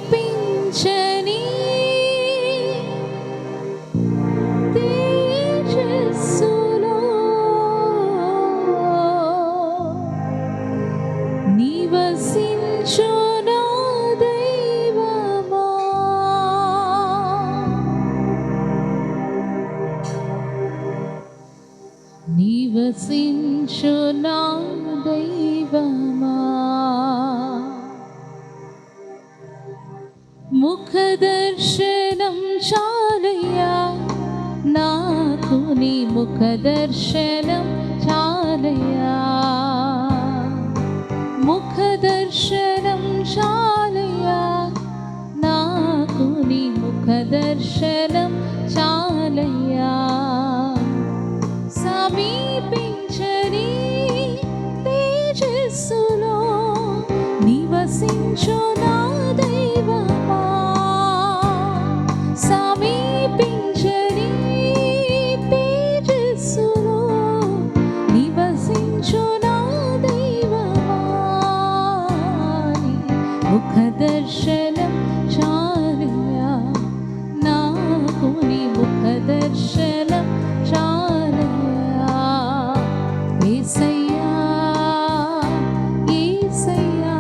సమీపించని తేజస్సులో నివసించు నా దైవమా, నివసించు నా దైవమా, ముఖదర్శనం చాలయ్యా నాకు, నీ ముఖదర్శనం చాలయ్యా, ముఖదర్శనం చాలయ్యా నాకు, నీ ముఖదర్శనం చాలయ్యా, సమీపించని తేజస్సులో నివసించు నా దైవమా, సమీపించని తేజస్సులో నివసించు నా దైవమా, ముఖదర్శనం చాలయ్యా నాకు, నీ ముఖదర్శనం చాలయ్యా, యేసయ్యా యేసయ్యా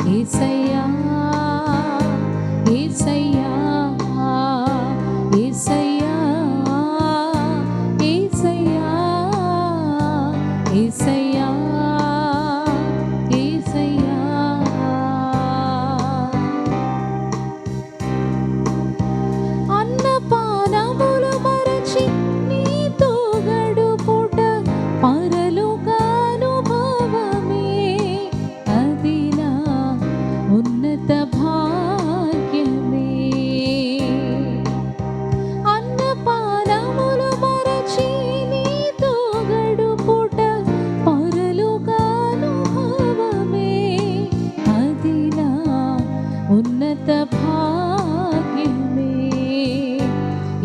యేసయ్యా యేసయ్యా యేసయ్యా యేసయ్యా యేసయ్యా యేసయ్యా, అన్నపానములు మరచి నీతో గడుపుట పరలోకానుభవమే, అది నా ఉన్నత భాగ్యమే, అన్నపానములు మరచి నీతో గడుపుట పరలోకానుభవమే, అది నా ఉన్నత భాగ్యమే,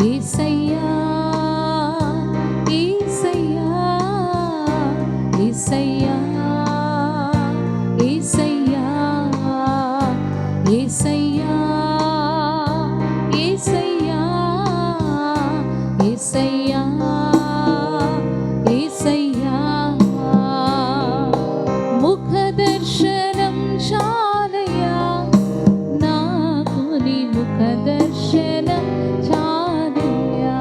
యేసయ్యా యేసయ్యా యేసయ్యా యేసయ్యా యేసయ్యా యేసయ్యా యేసయ్యా యేసయ్యా, ముఖదర్శనం చాలయ్యా నాకు, నీ ముఖదర్శనం చాలయ్యా,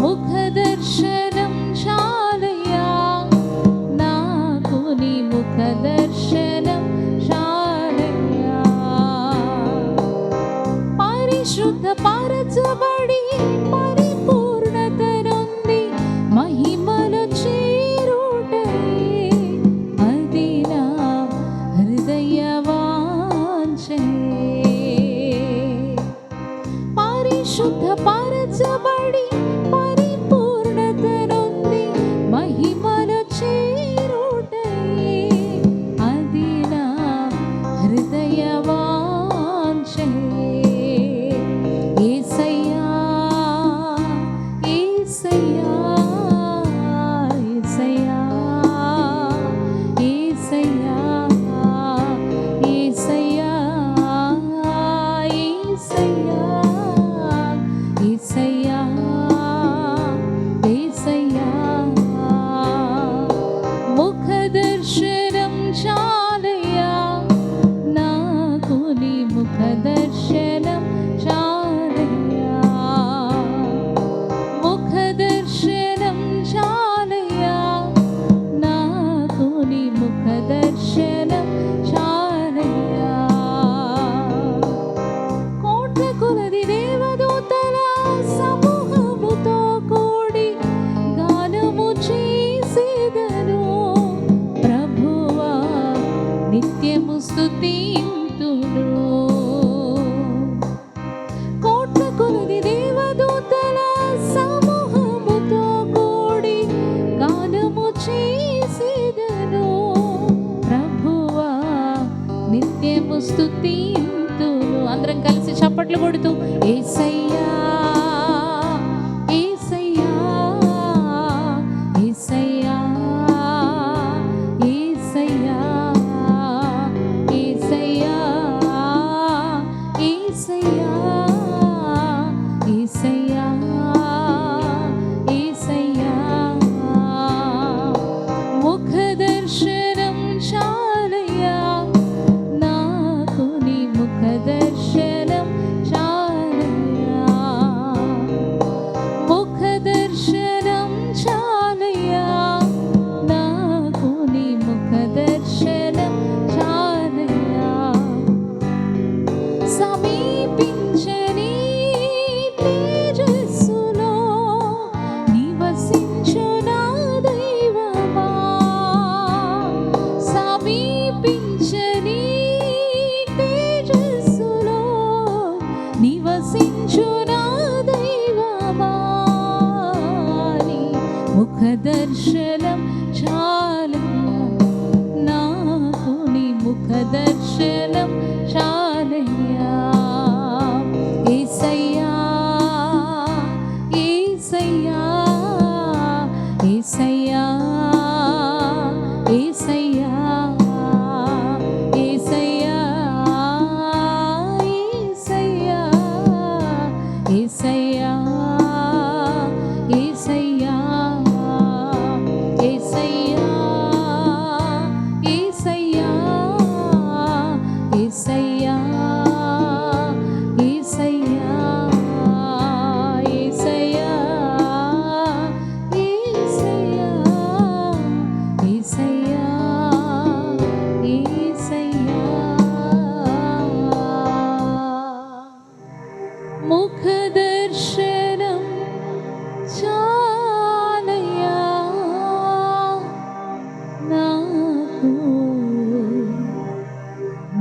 ముఖదర్శనం చాలయ్యా నాకు, నీ ముఖదర్శనం చాలయ్యా, పరిశుద్ధ పరచబడి పరిపూర్ణత నొంది మహిమలో చేరుటే, అది నా హృదయ వాంఛే, పరిశుద్ధ పరచబడి పరిపూర్ణత నొంది మహిమలో చేరుటే, అది నా హృదయ వాంఛే, యేసయ్యా యేసయ్యా యేసయ్యా యేసయ్యా యేసయ్యా యేసయ్యా యేసయ్యా యేసయ్యా, ముఖదర్శనం చాలయ్యా నాకు, నీ ముఖదర్శనం చాలయ్యా, ముఖదర్శనం చాలయ్యా నాకు, నీ ముఖదర్శనం చాలయ్యా, కోట్ల కొలది దేవదూతల సమూహముతో కూడి గానము చేసేదను, ప్రభువా నిత్యము స్తుతింతును, కోట్ల కొలది దేవదూతల సమూహముతో కూడి గానము చేసేదను, ప్రభువా నిత్యము స్తుతింతును, అందరం కలిసి చప్పట్లు కొడుతూ యేసయ్యా యేసయ్యా యేసయ్యా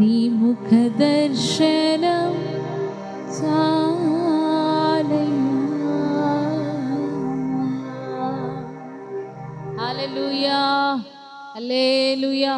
నీ ముఖ దర్శనం చాలయ్యా. హల్లెలూయా, హల్లెలూయా.